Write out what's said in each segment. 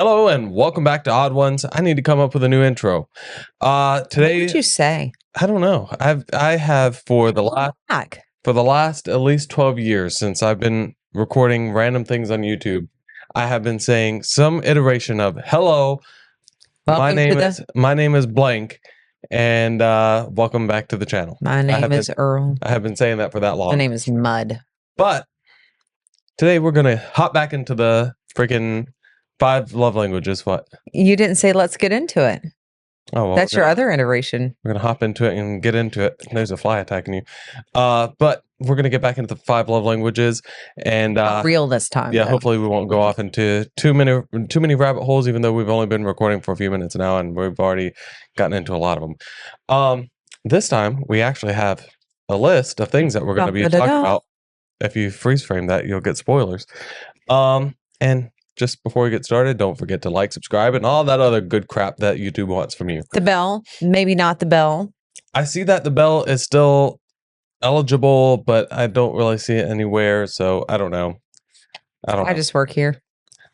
Hello and welcome back to Odd Ones. I need to come up with a new intro. Today, What would you say? I don't know. I have for the last at least 12 years since I've been recording random things on YouTube. I have been saying some iteration of "Hello, my name is blank," and welcome back to the channel. My name is Earl. I have been saying that for that long. My name is Mud. But today we're gonna hop back into the freaking 5 love languages. What? You didn't say let's get into it. Oh, well, that's your other iteration. We're gonna hop into it and get into it. There's a fly attacking you. But we're gonna get back into the 5 love languages and real this time. Yeah, hopefully we won't go off into too many rabbit holes, even though we've only been recording for a few minutes now and we've already gotten into a lot of them. This time we actually have a list of things that we're gonna be talking about. If you freeze frame that, you'll get spoilers. And just before we get started, don't forget to like, subscribe, and all that other good crap that YouTube wants from you. The bell, maybe not the bell. I see that the bell is still eligible, but I don't really see it anywhere, so I don't know. I just work here.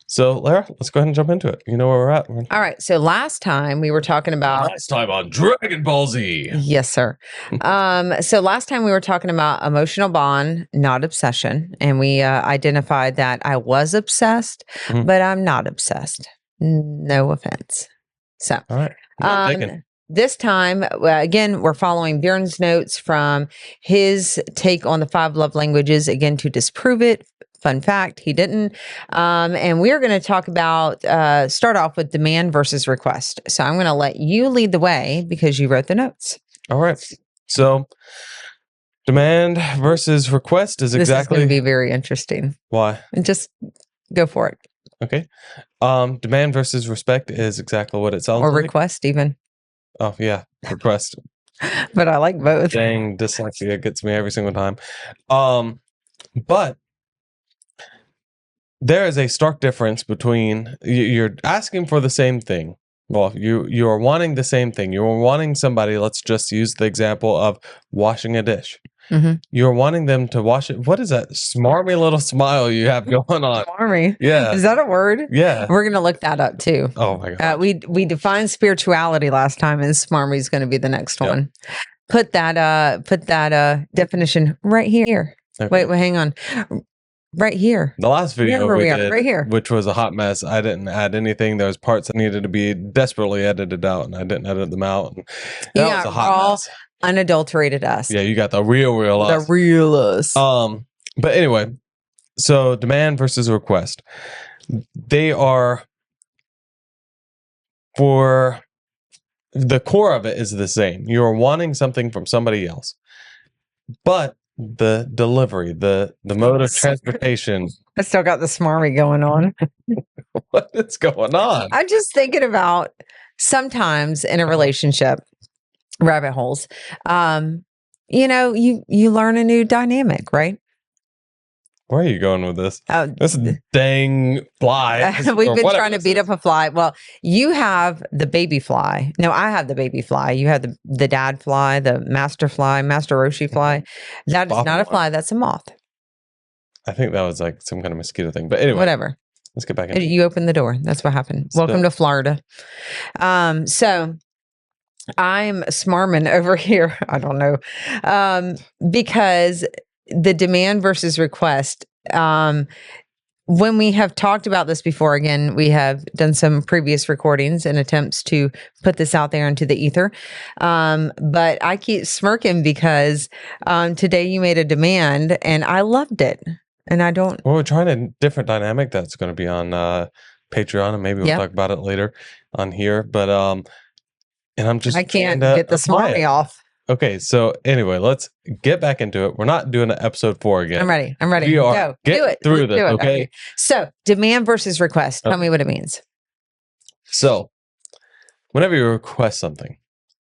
So, Lara, let's go ahead and jump into it. You know where we're at. All right. So last time we were talking about... Last time on Dragon Ball Z. Yes, sir. So last time we were talking about emotional bond, not obsession. And we identified that I was obsessed, but I'm not obsessed. No offense. So, all right. This time, again, we're following Bjorn's notes from his take on the 5 love languages, again, to disprove it. Fun fact, he didn't. And we're going to talk about, start off with demand versus request. So I'm going to let you lead the way because you wrote the notes. All right. So demand versus request is exactly... This is going to be very interesting. Why? And just go for it. Okay. Demand versus respect is exactly what it sounds like. Or request even. Oh, yeah. Request. But I like both. Dang, dyslexia gets me every single time. But there is a stark difference between you're asking for the same thing. Well, you are wanting the same thing. You're wanting somebody, let's just use the example of washing a dish. You're wanting them to wash it. What is that smarmy little smile you have going on? Smarmy. Yeah. Is that a word? Yeah. We're going to look that up too. Oh my God. We defined spirituality last time and smarmy is going to be the next one. Put that definition right here. Okay. Wait, hang on. Right here. The last video we did, right here, which was a hot mess. I didn't add anything. There was parts that needed to be desperately edited out, and I didn't edit them out. And that was a hot mess. Unadulterated us. Yeah, you got the real us. The real us. But anyway, so demand versus request. They are, for the core of it is the same. You're wanting something from somebody else, but the delivery, the mode of transportation. I still got the smarmy going on. What is going on? I'm just thinking about sometimes in a relationship, rabbit holes, you learn a new dynamic, right? Where are you going with this? This dang fly. We've been trying to beat up a fly. Well, you have the baby fly. No, I have the baby fly. You have the dad fly, the master fly, master Roshi fly. That is not a fly. That's a moth. I think that was like some kind of mosquito thing. But anyway. Whatever. Let's get back into it. You opened the door. That's what happened. Welcome to Florida. So I'm smarming over here. I don't know. Because the demand versus request, when we have talked about this before, again, we have done some previous recordings and attempts to put this out there into the ether. But I keep smirking because today you made a demand and I loved it. And I don't... Well, we're trying a different dynamic that's going to be on Patreon, and maybe we'll talk about it later on here. But and I'm just... I can't get the smarmy off. Okay, so anyway, let's get back into it. We're not doing episode 4 again. I'm ready. We are getting through this, okay? So, demand versus request. Tell me what it means. So, whenever you request something,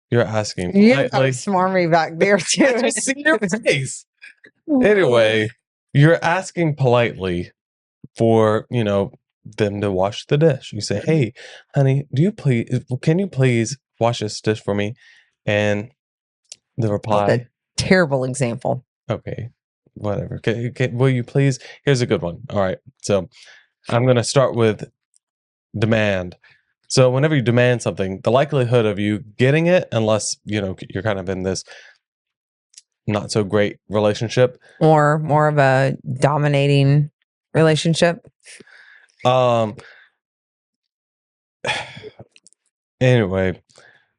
you're asking... You have smarmy back there, too. I just see your face. Anyway, you're asking politely for, them to wash the dish. You say, hey, honey, can you please wash this dish for me? And... the reply. That's a terrible example. Okay, whatever. Will you please? Here's a good one. All right. So I'm going to start with demand. So whenever you demand something, the likelihood of you getting it, unless you're kind of in this not so great relationship, or more of a dominating relationship. Anyway,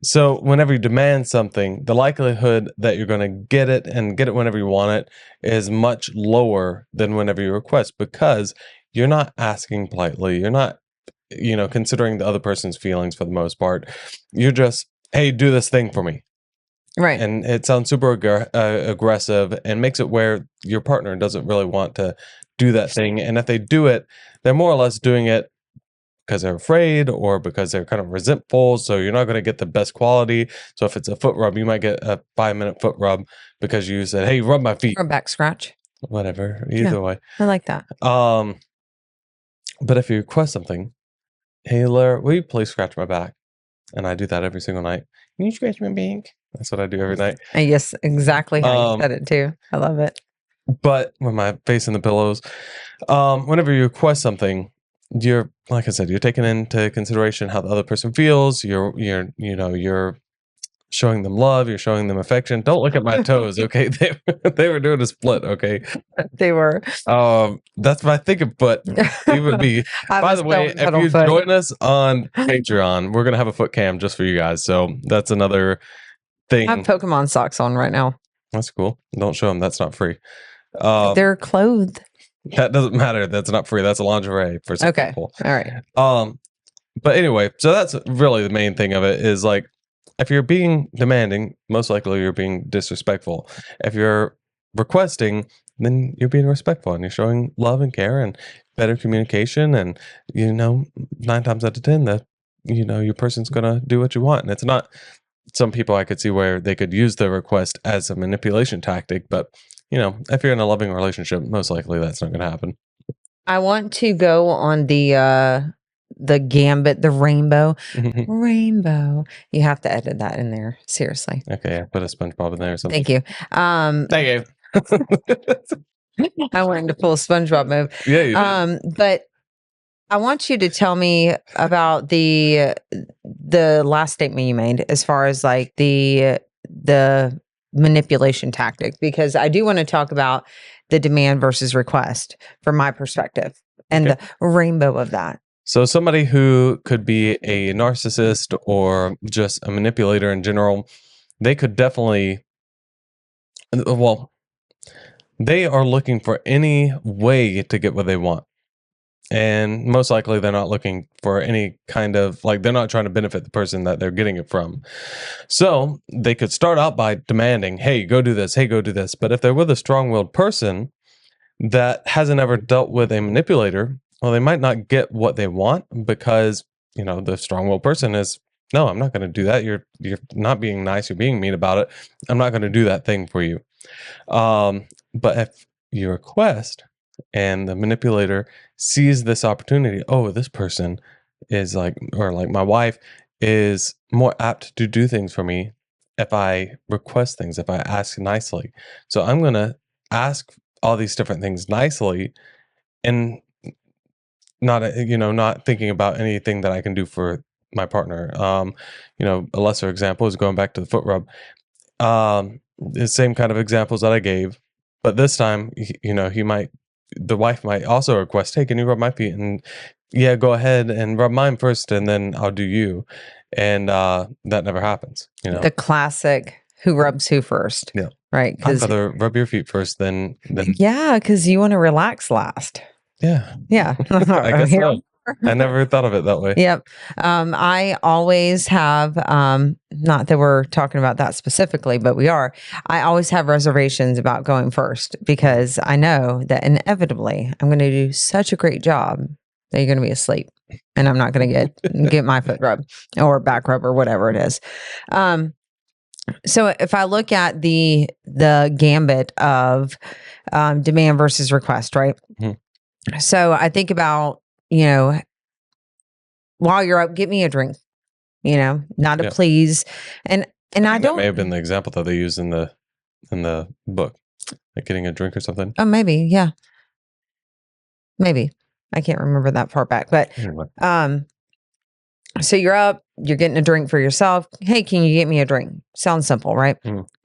so whenever you demand something, the likelihood that you're going to get it and get it whenever you want it is much lower than whenever you request, because you're not asking politely. You're not, considering the other person's feelings for the most part. You're just, hey, do this thing for me. Right. And it sounds super aggressive and makes it where your partner doesn't really want to do that thing. And if they do it, they're more or less doing it because they're afraid or because they're kind of resentful. So you're not going to get the best quality. So if it's a foot rub, you might get a 5-minute foot rub because you said, hey, rub my feet. Or back scratch. Whatever. Either way. I like that. But if you request something, hey, Laura, will you please scratch my back? And I do that every single night. Can you scratch my back? That's what I do every night. And yes, exactly how you said it too. I love it. But with my face in the pillows, whenever you request something, you're, like I said, you're taking into consideration how the other person feels. You're showing them love. You're showing them affection. Don't look at my toes, okay? They were doing a split, okay? They were. That's my thinking, but it would be. By the way, if you join us on Patreon, we're gonna have a foot cam just for you guys. So that's another thing. I have Pokemon socks on right now. That's cool. Don't show them. That's not free. They're clothed. That doesn't matter. That's not free. That's a lingerie for some people. All right. But anyway, so that's really the main thing of it is like, if you're being demanding, most likely you're being disrespectful. If you're requesting, then you're being respectful and you're showing love and care and better communication. And, 9 times out of 10, that, your person's going to do what you want. And it's not, some people I could see where they could use the request as a manipulation tactic, but if you're in a loving relationship, most likely that's not going to happen. I want to go on the gambit, the rainbow. Rainbow. You have to edit that in there. Seriously. Okay, I put a SpongeBob in there or something. Thank you. Thank you. I went into full SpongeBob mode. Yeah, you did. But I want you to tell me about the last statement you made as far as like the manipulation tactic, because I do want to talk about the demand versus request from my perspective and the rainbow of that. So somebody who could be a narcissist or just a manipulator in general, they could definitely, they are looking for any way to get what they want. And most likely they're not looking for any kind of, like, they're not trying to benefit the person that they're getting it from. So they could start out by demanding, hey, go do this. Hey, go do this. But if they're with a strong-willed person that hasn't ever dealt with a manipulator, well, they might not get what they want because, the strong-willed person is, no, I'm not going to do that. You're not being nice. You're being mean about it. I'm not going to do that thing for you. But if you request and the manipulator sees this opportunity, oh, this person is like, or like my wife is more apt to do things for me if I request things, if I ask nicely. So I'm going to ask all these different things nicely and not thinking about anything that I can do for my partner. A lesser example is going back to the foot rub. The same kind of examples that I gave, but this time, the wife might also request, hey, can you rub my feet? And yeah, go ahead and rub mine first and then I'll do you. And that never happens. The classic, who rubs who first. Yeah. Right. I'd rather rub your feet first than yeah, because you want to relax last. Yeah. Yeah. I guess so. I never thought of it that way. Yep. I always have, not that we're talking about that specifically, but we are. I always have reservations about going first because I know that inevitably I'm going to do such a great job that you're going to be asleep and I'm not going to get my foot rub or back rub or whatever it is. So if I look at the gambit of demand versus request, right? Mm-hmm. So I think about, while you're up, get me a drink, not a please. And I don't. That may have been the example that they used in the book, like getting a drink or something. Oh, maybe. Yeah. Maybe. I can't remember that far back, but, Anyway. So you're up, you're getting a drink for yourself. Hey, can you get me a drink? Sounds simple, right?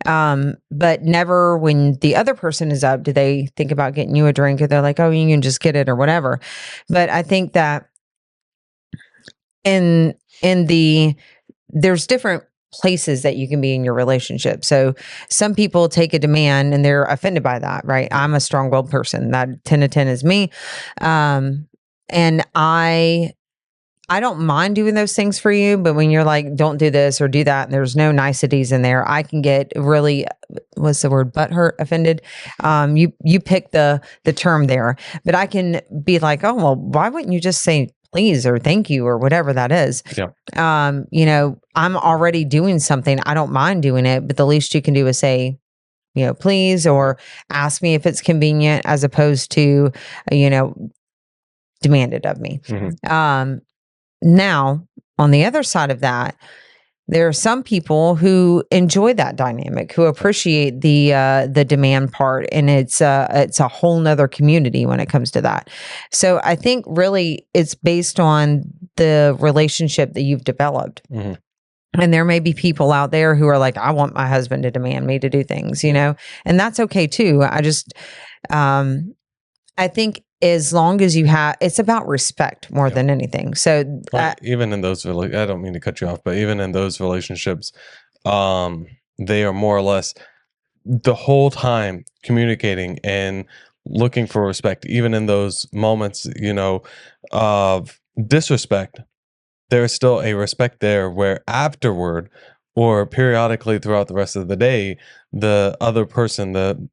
But never when the other person is up, do they think about getting you a drink, or they're like, oh, you can just get it or whatever. But I think that in there's different places that you can be in your relationship. So some people take a demand and they're offended by that, right? I'm a strong-willed person. That 10 to 10 is me. And I don't mind doing those things for you, but when you're like, don't do this or do that, and there's no niceties in there, I can get really, what's the word, butthurt, offended. You pick the term there, but I can be like, oh, well, why wouldn't you just say please or thank you or whatever that is? Yeah. You know, I'm already doing something. I don't mind doing it, but the least you can do is say, you know, please, or ask me if it's convenient, as opposed to, you know, demand it of me. Now, on the other side of that, there are some people who enjoy that dynamic, who appreciate the demand part, and it's a whole nother community when it comes to that. So I think really it's based on the relationship that you've developed. And there may be people out there who are like, I want my husband to demand me to do things, you know, and that's okay too. I just, I think as long as you have, it's about respect more than anything. So even in those, I don't mean to cut you off, but even in those relationships, they are more or less the whole time communicating and looking for respect. Even in those moments, you know, of disrespect, there's still a respect there, where afterward or periodically throughout the rest of the day, the other person, the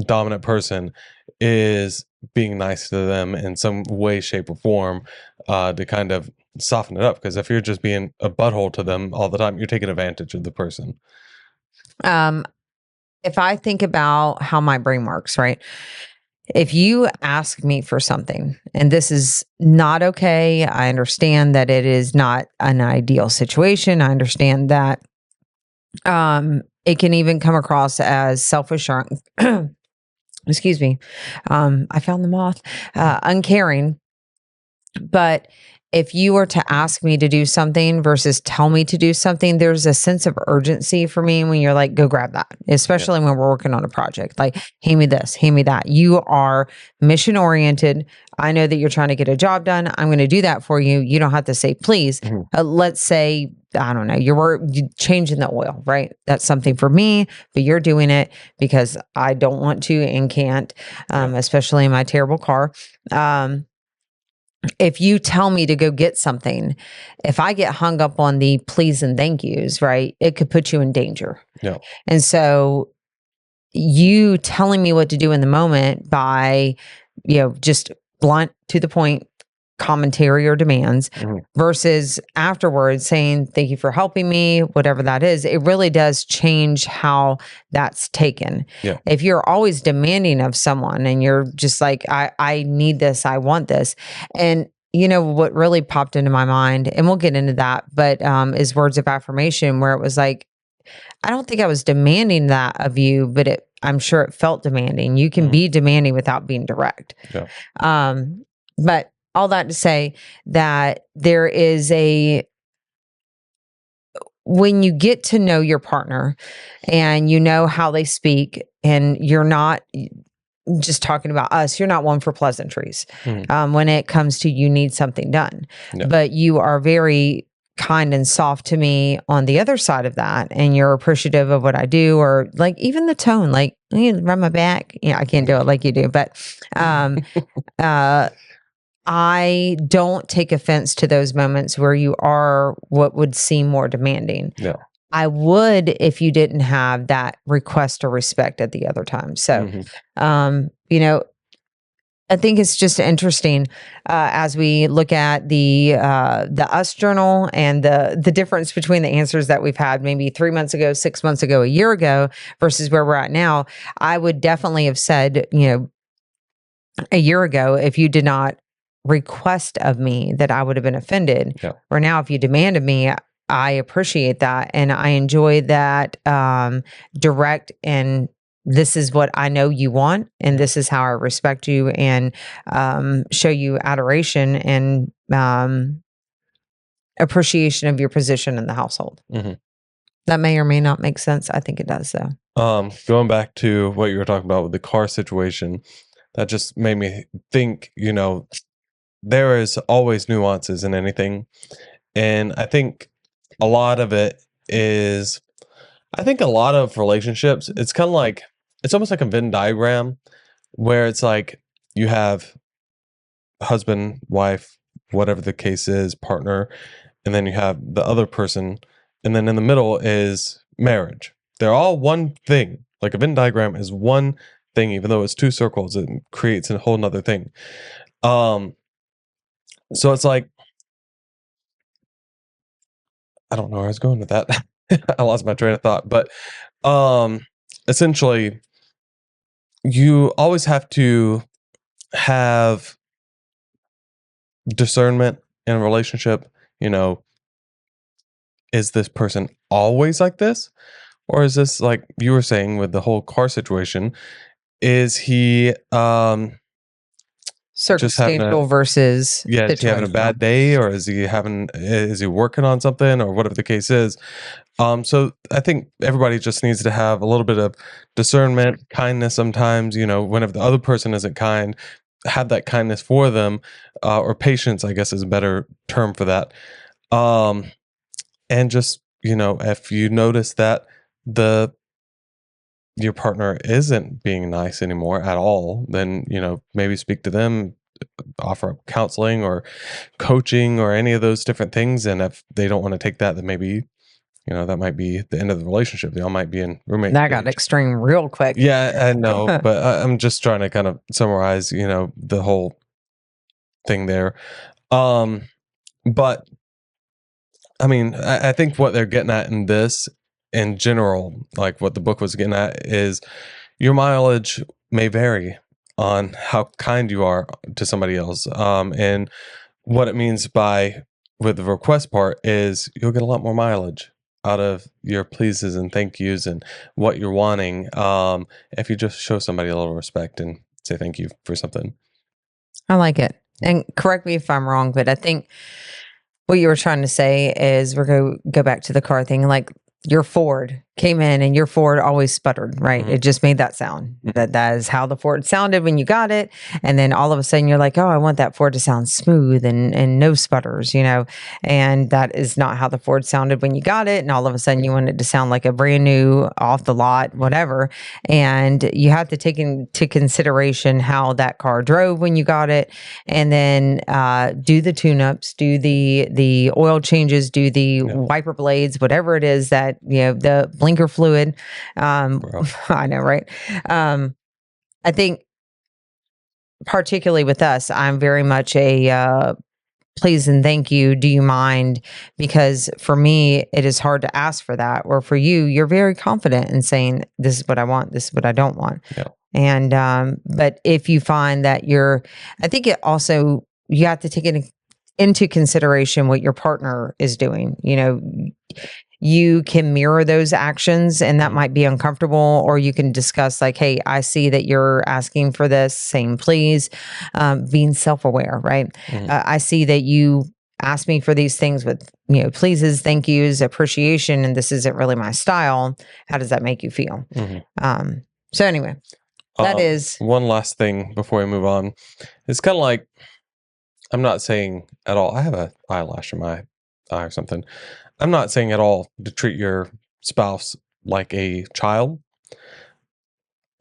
dominant person, is being nice to them in some way, shape, or form, to kind of soften it up. Because if you're just being a butthole to them all the time, you're taking advantage of the person. If I think about how my brain works, right? If you ask me for something and this is not okay, I understand that it is not an ideal situation. I understand that it can even come across as selfish or excuse me. I found the moth. Uncaring. But if you were to ask me to do something versus tell me to do something, there's a sense of urgency for me when you're like, go grab that, especially when we're working on a project. Like, hand me this, hand me that. You are mission oriented. I know that you're trying to get a job done. I'm going to do that for you. You don't have to say, please. Let's say, I don't know, you're changing the oil, right? That's something for me, but you're doing it because I don't want to and can't, especially in my terrible car. If you tell me to go get something, if I get hung up on the please and thank yous, right, it could put you in danger. Yeah. And so you telling me what to do in the moment by, you know, just blunt to the point commentary or demands versus afterwards saying, thank you for helping me, whatever that is, it really does change how that's taken. Yeah. If you're always demanding of someone and you're just like, I need this, I want this. And you know, what really popped into my mind, and we'll get into that, but is words of affirmation, where it was like, I don't think I was demanding that of you, but I'm sure it felt demanding. You can be demanding without being direct. Yeah. But all that to say that there is when you get to know your partner and you know how they speak, and you're not just talking about us, you're not one for pleasantries. When it comes to you need something done, but you are very kind and soft to me on the other side of that, and you're appreciative of what I do, or like even the tone, like you rub my back. Yeah, I can't do it like you do, but I don't take offense to those moments where you are what would seem more demanding. Yeah. I would if you didn't have that request or respect at the other time. So, you know, I think it's just interesting as we look at the us journal and the difference between the answers that we've had maybe 3 months ago, 6 months ago, a year ago versus where we're at now. I would definitely have said, you know, a year ago, if you did not request of me, that I would have been offended. Or now, if you demand of me, I appreciate that and I enjoy that direct, and this is what I know you want, and this is how I respect you and show you adoration and appreciation of your position in the household. Mm-hmm. That may or may not make sense. I think it does, though. Going back to what you were talking about with the car situation, that just made me think, there is always nuances in anything. And I think a lot of it is, I think a lot of relationships, it's kind of like, it's almost like a Venn diagram where it's like you have husband, wife, whatever the case is, partner, and then you have the other person. And then in the middle is marriage. They're all one thing. Like a Venn diagram is one thing, even though it's two circles, it creates a whole nother thing. So it's like, I don't know where I was going with that. I lost my train of thought, but essentially you always have to have discernment in a relationship. Is this person always like this? Or is this, like you were saying with the whole car situation, is he circumstantial versus is he having a bad day, or is he working on something, or whatever the case is? So I think everybody just needs to have a little bit of discernment, kindness sometimes, whenever the other person isn't kind, have that kindness for them, or patience, I guess is a better term for that. And just, if you notice that your partner isn't being nice anymore at all, then, maybe speak to them, offer up counseling or coaching or any of those different things. And if they don't want to take that, then maybe, that might be the end of the relationship. They all might be in roommate. That got extreme real quick. Yeah, I know, but I'm just trying to kind of summarize, the whole thing there. But I mean, I think what they're getting at in this, in general, like what the book was getting at, is your mileage may vary on how kind you are to somebody else. And what it means with the request part is you'll get a lot more mileage out of your pleases and thank yous and what you're wanting, if you just show somebody a little respect and say thank you for something. I like it. And correct me if I'm wrong, but I think what you were trying to say is we're going to go back to the car thing. Like your Ford came in and your Ford always sputtered, right? Mhm. It just made that sound. That is how the Ford sounded when you got it. And then all of a sudden you're like, oh, I want that Ford to sound smooth and no sputters, and that is not how the Ford sounded when you got it. And all of a sudden you want it to sound like a brand new, off the lot, whatever. And you have to take into consideration how that car drove when you got it. And then do the tune-ups, do the oil changes, do the wiper blades, whatever it is that, the blinker fluid. I know, right? I think particularly with us, I'm very much a please and thank you. Do you mind? Because for me, it is hard to ask for that. Or for you, you're very confident in saying, this is what I want. This is what I don't want. Yeah. And, but if you find that I think it also, you have to take it into consideration what your partner is doing. You can mirror those actions and that might be uncomfortable, or you can discuss like, hey, I see that you're asking for this, saying please, being self-aware, right? I see that you asked me for these things with, pleases, thank yous, appreciation, and this isn't really my style. How does that make you feel? So anyway, that is one last thing before we move on. It's kind of like, I'm not saying at all, I have an eyelash in my eye or something. I'm not saying at all to treat your spouse like a child.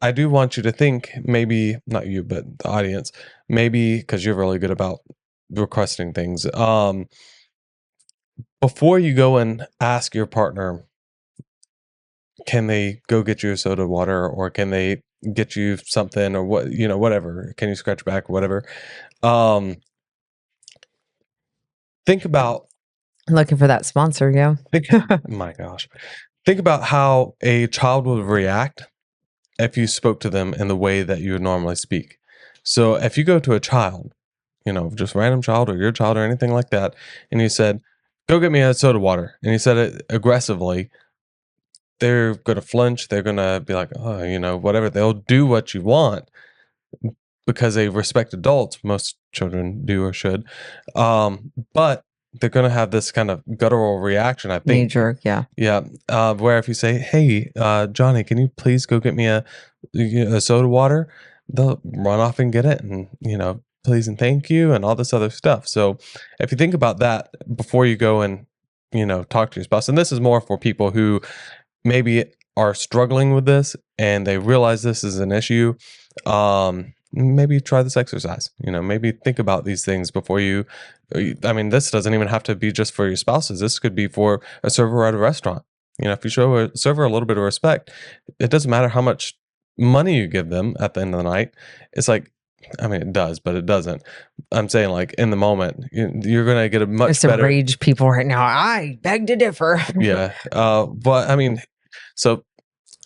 I do want you to think, maybe not you, but the audience, maybe because you're really good about requesting things. Before you go and ask your partner, can they go get you a soda water, or can they get you something, or what, whatever. Can you scratch back, whatever. Think about looking for that sponsor. Yeah. my gosh. Think about how a child would react if you spoke to them in the way that you would normally speak. So if you go to a child, just random child or your child or anything like that, and you said, go get me a soda water, and you said it aggressively, they're going to flinch. They're going to be like, oh, whatever. They'll do what you want because they respect adults. Most children do or should. But they're going to have this kind of guttural reaction, I think. Major, yeah. Yeah. Where if you say, hey, Johnny, can you please go get me a soda water? They'll run off and get it and, please and thank you and all this other stuff. So if you think about that before you go and, talk to your spouse, and this is more for people who maybe are struggling with this and they realize this is an issue, maybe try this exercise. Maybe think about these things before you. I mean, this doesn't even have to be just for your spouses. This could be for a server at a restaurant. If you show a server a little bit of respect, it doesn't matter how much money you give them at the end of the night. It's like, I mean, it does, but it doesn't. I'm saying, like, in the moment, you're going to get a much It's better. Some rage people right now. I beg to differ. Yeah. But I mean, so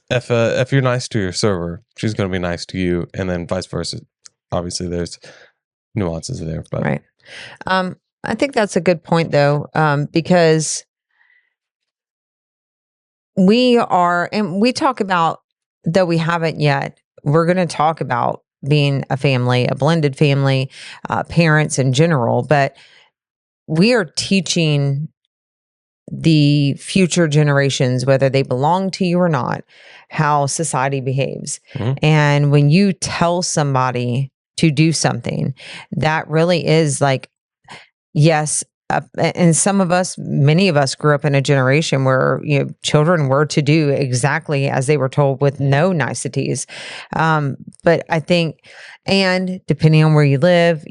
if you're nice to your server, she's going to be nice to you, and then vice versa. Obviously, there's nuances there, but right. I think that's a good point, though, because we talk about, though we haven't yet, we're going to talk about being a family, a blended family, parents in general, but we are teaching the future generations, whether they belong to you or not, how society behaves. Mhm. And when you tell somebody to do something, that really is like, yes. And many of us grew up in a generation where children were to do exactly as they were told with no niceties. But I think, and depending on where you live,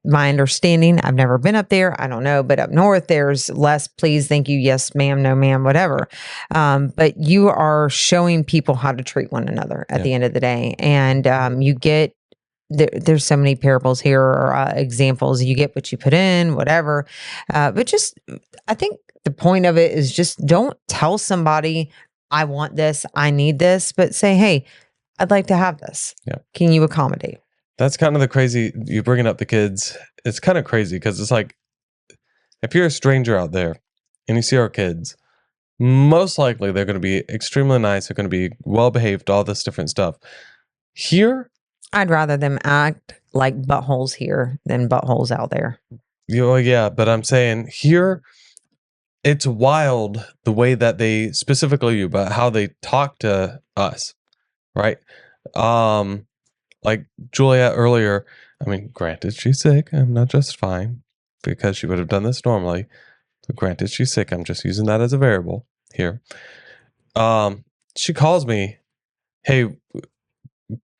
my understanding, I've never been up there, I don't know, but up north there's less please, thank you, yes ma'am, no ma'am, whatever. But you are showing people how to treat one another at the end of the day, and you get. There's so many parables here, or examples. You get what you put in, whatever. But just, I think the point of it is just don't tell somebody, I want this, I need this, but say, hey, I'd like to have this. Yeah. Can you accommodate? That's kind of the crazy, you bringing up the kids. It's kind of crazy because it's like, if you're a stranger out there and you see our kids, most likely they're going to be extremely nice. They're going to be well behaved, all this different stuff. Here, I'd rather them act like buttholes here than buttholes out there. Yeah, but I'm saying here, it's wild the way that they, specifically you, but how they talk to us, right? Like Juliet earlier, I mean, granted she's sick, I'm not justifying because she would have done this normally. But granted she's sick, I'm just using that as a variable here. She calls me, hey,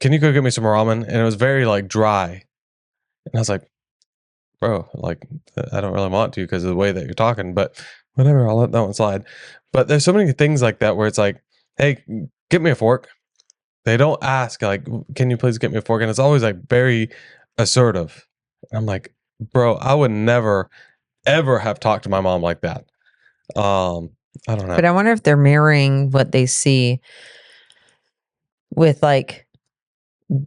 can you go get me some ramen? And it was very like dry. And I was like, bro, like, I don't really want to because of the way that you're talking, but whatever, I'll let that one slide. But there's so many things like that where it's like, hey, get me a fork. They don't ask, like, can you please get me a fork? And it's always like very assertive. I'm like, bro, I would never, ever have talked to my mom like that. I don't know. But I wonder if they're mirroring what they see with like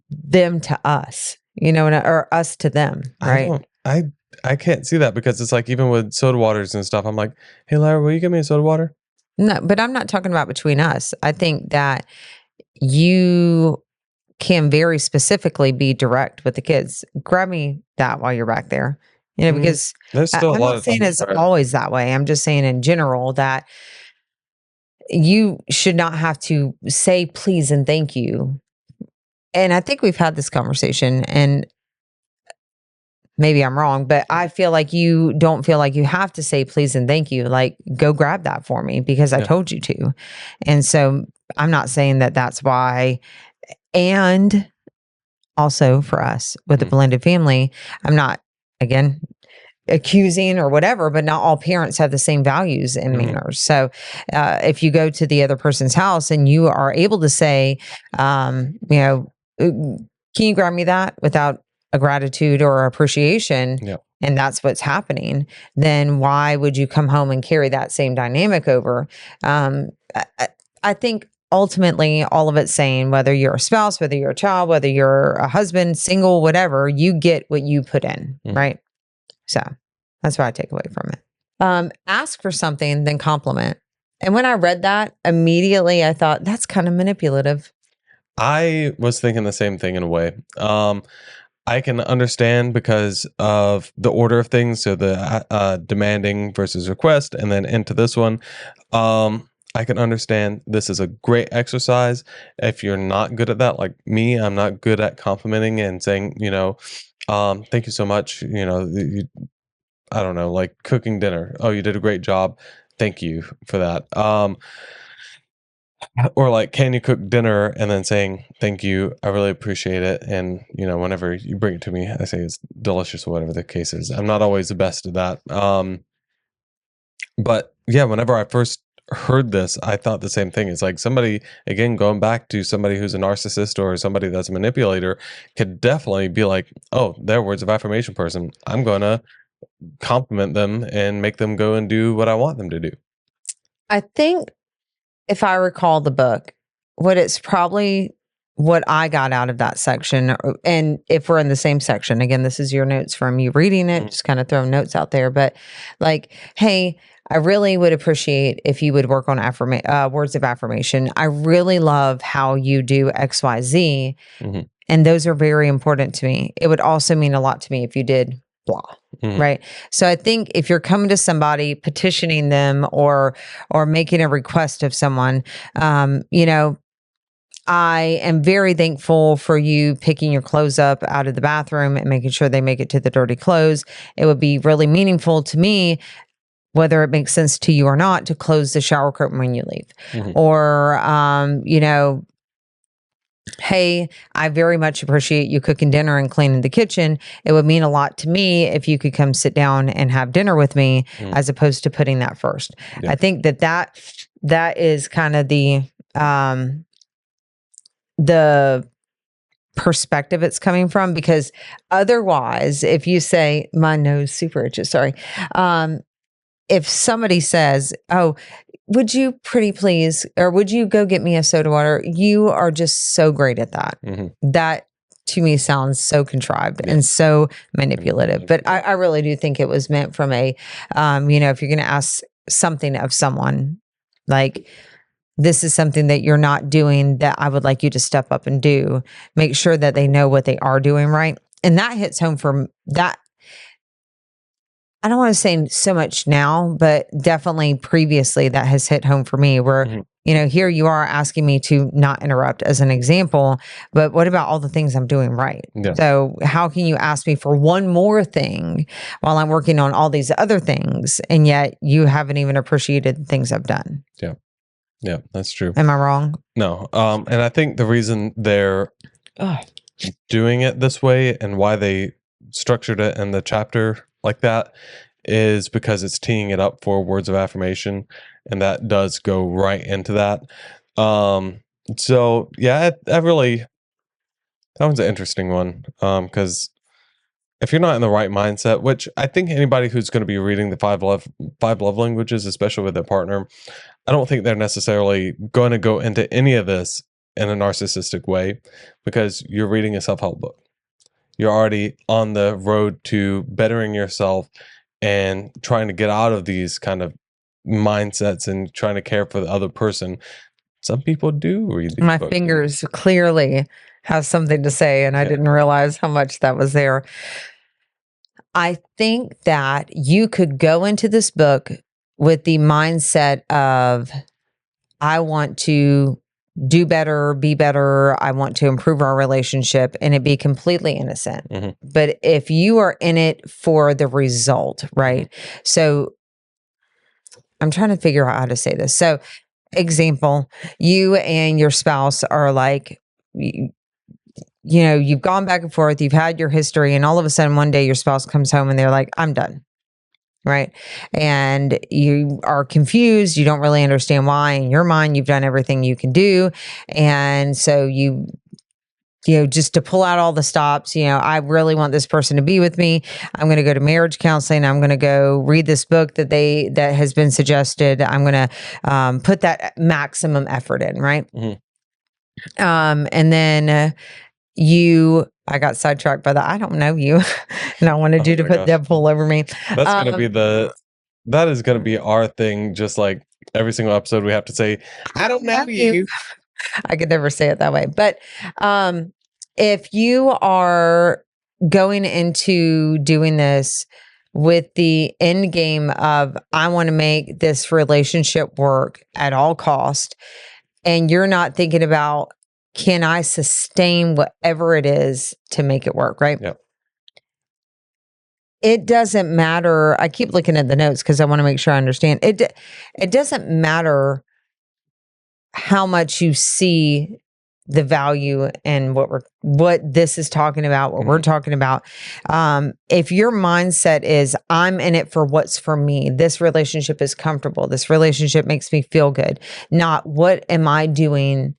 them to us, or us to them, right? I can't see that because it's like, even with soda waters and stuff, I'm like, hey, Lara, will you give me a soda water? No, but I'm not talking about between us. I think that you can very specifically be direct with the kids. Grab me that while you're back there, because there's still I'm a lot not of saying times it's where- always that way. I'm just saying in general that you should not have to say please and thank you. And I think we've had this conversation, and maybe I'm wrong, but I feel like you don't feel like you have to say please and thank you. Like, go grab that for me because I told you to. And so I'm not saying that that's why. And also for us with a blended family, I'm not, again, accusing or whatever, but not all parents have the same values and manners. So if you go to the other person's house and you are able to say, can you grab me that without a gratitude or appreciation? Yep. And that's what's happening, then why would you come home and carry that same dynamic over? I think ultimately all of it's saying, whether you're a spouse, whether you're a child, whether you're a husband, single, whatever, you get what you put in, right? So that's what I take away from it. Ask for something, then compliment. And when I read that, immediately I thought, that's kind of manipulative. I was thinking the same thing in a way. I can understand because of the order of things. So the demanding versus request, and then into this one. I can understand this is a great exercise. If you're not good at that, like me, I'm not good at complimenting and saying, thank you so much. I don't know, like cooking dinner. Oh, you did a great job. Thank you for that. Or like, can you cook dinner? And then saying, thank you. I really appreciate it. And, whenever you bring it to me, I say it's delicious or whatever the case is. I'm not always the best at that. But yeah, whenever I first heard this, I thought the same thing. It's like somebody, again, going back to somebody who's a narcissist or somebody that's a manipulator, could definitely be like, oh, they're words of affirmation person. I'm going to compliment them and make them go and do what I want them to do. I think if I recall the book, what I got out of that section, and if we're in the same section, again, this is your notes from you reading it, just kind of throwing notes out there, but like, hey, I really would appreciate if you would work on words of affirmation. I really love how you do X, Y, Z, and those are very important to me. It would also mean a lot to me if you did blah. Right. So I think if you're coming to somebody, petitioning them or making a request of someone, I am very thankful for you picking your clothes up out of the bathroom and making sure they make it to the dirty clothes. It would be really meaningful to me, whether it makes sense to you or not, to close the shower curtain when you leave. Or, hey, I very much appreciate you cooking dinner and cleaning the kitchen. It would mean a lot to me if you could come sit down and have dinner with me, as opposed to putting that first. Yeah. I think that is kind of the perspective it's coming from, because otherwise, if you say, my nose super itches, sorry. If somebody says, oh, would you pretty please, or would you go get me a soda water? You are just so great at that. That to me sounds so contrived and so manipulative. But I really do think it was meant from if you're going to ask something of someone, like, this is something that you're not doing that I would like you to step up and do. Make sure that they know what they are doing right. And that hits home for that. I don't want to say so much now, but definitely previously that has hit home for me where, here you are asking me to not interrupt as an example, but what about all the things I'm doing right? Yeah. So how can you ask me for one more thing while I'm working on all these other things? And yet you haven't even appreciated the things I've done. Yeah. Yeah, that's true. Am I wrong? No. And I think the reason they're doing it this way and why they structured it in the chapter like that is because it's teeing it up for words of affirmation, and that does go right into that. So yeah, that one's an interesting one, because if you're not in the right mindset, which I think anybody who's going to be reading the five love languages, especially with their partner, I don't think they're necessarily going to go into any of this in a narcissistic way, because you're reading a self-help book. You're already on the road to bettering yourself and trying to get out of these kind of mindsets and trying to care for the other person. Some people do read these My books. fingers clearly have something to say, and I didn't realize how much that was there. I think that you could go into this book with the mindset of, I want to do better, be better. I want to improve our relationship, and it be completely innocent. But if you are in it for the result, right? So I'm trying to figure out how to say this. So example, you and your spouse are like, you've gone back and forth, you've had your history, and all of a sudden one day your spouse comes home and they're like, I'm done. Right. And you are confused. You don't really understand why. In your mind, you've done everything you can do. And so just to pull out all the stops, I really want this person to be with me. I'm going to go to marriage counseling. I'm going to go read this book that has been suggested. I'm going to put that maximum effort in. Right. And then I got sidetracked by that. I don't know you. And I wanted you to put Deadpool over me. That's going to be that is going to be our thing. Just like every single episode, we have to say, I don't know you. I could never say it that way. But if you are going into doing this with the end game of, I want to make this relationship work at all cost, and you're not thinking about, can I sustain whatever it is to make it work, right? Yep. It doesn't matter. I keep looking at the notes because I want to make sure I understand. It doesn't matter how much you see the value and what this is talking about, what we're talking about. If your mindset is, I'm in it for what's for me, this relationship is comfortable, this relationship makes me feel good, not what am I doing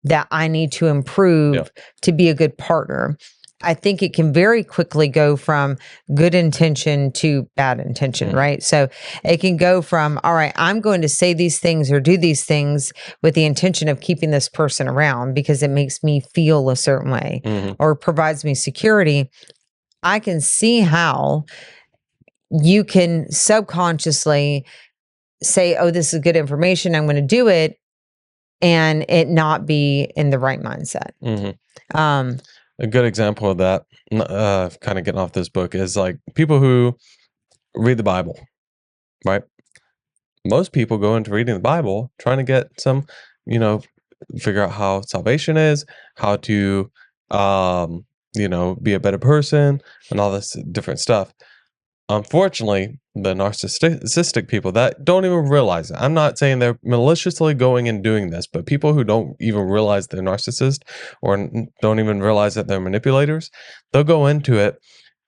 that I need to improve to be a good partner. I think it can very quickly go from good intention to bad intention, right? So it can go from, all right, I'm going to say these things or do these things with the intention of keeping this person around because it makes me feel a certain way or provides me security. I can see how you can subconsciously say, oh, this is good information, I'm going to do it, and it not be in the right mindset. A good example of that, kind of getting off this book, is like people who read the Bible, right? Most people go into reading the Bible trying to get some, figure out how salvation is, how to, be a better person, and all this different stuff. Unfortunately, the narcissistic people that don't even realize it. I'm not saying they're maliciously going and doing this, but people who don't even realize they're narcissist or don't even realize that they're manipulators, they'll go into it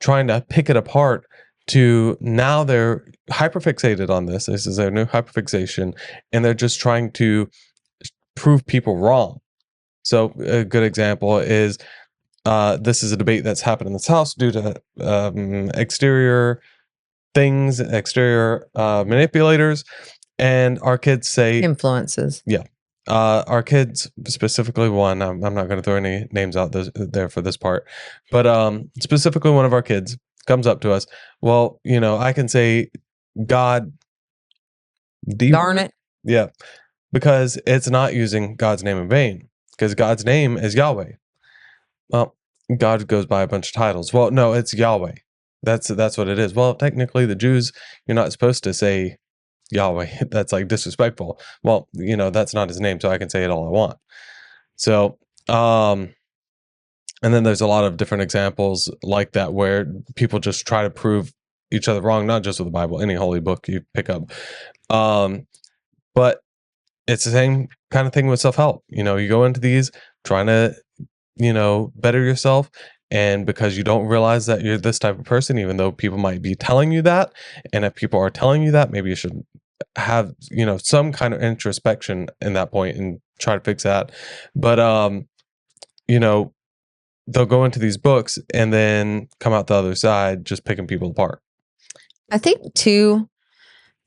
trying to pick it apart to now they're hyperfixated on this. This is their new hyperfixation, and they're just trying to prove people wrong. So a good example is this is a debate that's happened in this house due to exterior things, exterior manipulators, and our kids say Influences. Yeah, our kids, specifically one. I'm not going to throw any names out there for this part, but specifically one of our kids comes up to us. Well, I can say God. Darn it. Yeah, because it's not using God's name in vain. Because God's name is Yahweh. Well, God goes by a bunch of titles. Well, no, it's Yahweh. That's what it is. Well, technically, the Jews, you're not supposed to say Yahweh. That's like disrespectful. Well, that's not his name, so I can say it all I want. So, and then there's a lot of different examples like that where people just try to prove each other wrong, not just with the Bible, any holy book you pick up. But it's the same kind of thing with self-help. You go into these trying to, better yourself. And because you don't realize that you're this type of person, even though people might be telling you that, and if people are telling you that, maybe you should have, some kind of introspection in that point and try to fix that. But, they'll go into these books and then come out the other side just picking people apart. I think too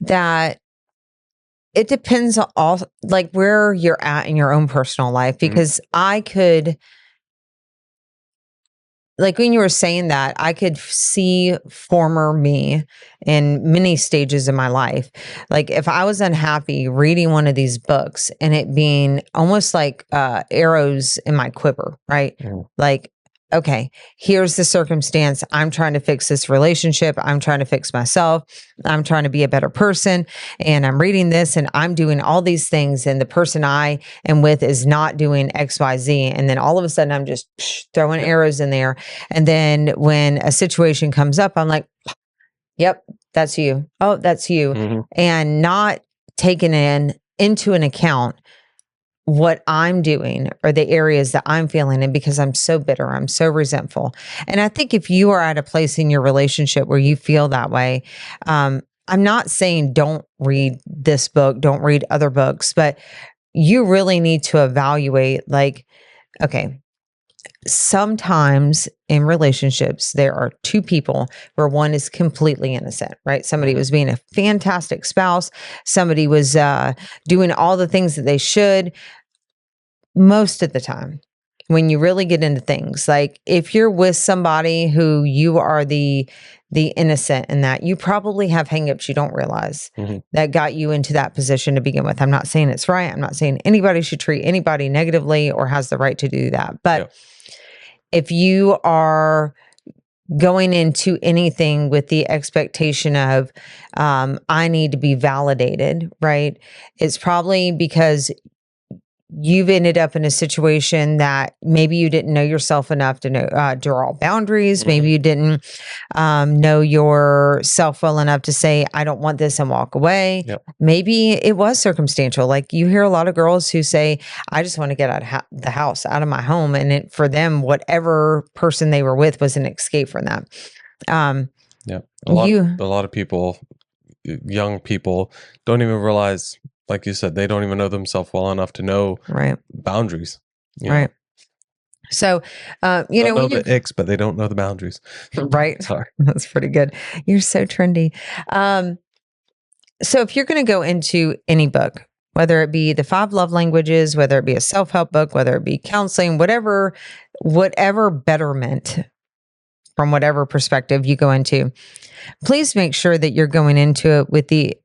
that it depends on all, like where you're at in your own personal life, because I could, like when you were saying that, I could see former me in many stages of my life. Like if I was unhappy reading one of these books and it being almost like arrows in my quiver, right? Like, okay, here's the circumstance. I'm trying to fix this relationship. I'm trying to fix myself. I'm trying to be a better person. And I'm reading this and I'm doing all these things. And the person I am with is not doing X, Y, Z. And then all of a sudden I'm just throwing arrows in there. And then when a situation comes up, I'm like, yep, that's you. Oh, that's you. And not taking into an account what I'm doing or the areas that I'm feeling in because I'm so bitter, I'm so resentful. And I think if you are at a place in your relationship where you feel that way, I'm not saying don't read this book, don't read other books, but you really need to evaluate, like, okay, sometimes in relationships, there are two people where one is completely innocent, right? Somebody was being a fantastic spouse. Somebody was doing all the things that they should. Most of the time, when you really get into things, like if you're with somebody who you are the innocent in that, you probably have hangups you don't realize that got you into that position to begin with. I'm not saying it's right. I'm not saying anybody should treat anybody negatively or has the right to do that. But if you are going into anything with the expectation of, I need to be validated, right? It's probably because you've ended up in a situation that maybe you didn't know yourself enough to know, draw boundaries. Maybe you didn't know yourself well enough to say, I don't want this, and walk away. Yep. Maybe it was circumstantial. Like, you hear a lot of girls who say, I just want to get out of the house, out of my home. And for them, whatever person they were with was an escape from that. Yeah. A lot of people, young people, don't even realize, like you said, they don't even know themselves well enough to know boundaries. Right. So, they know the icks, but they don't know the boundaries. Right. Sorry. That's pretty good. You're so trendy. So if you're going to go into any book, whether it be the 5 love languages, whether it be a self-help book, whether it be counseling, whatever betterment from whatever perspective you go into, please make sure that you're going into it with the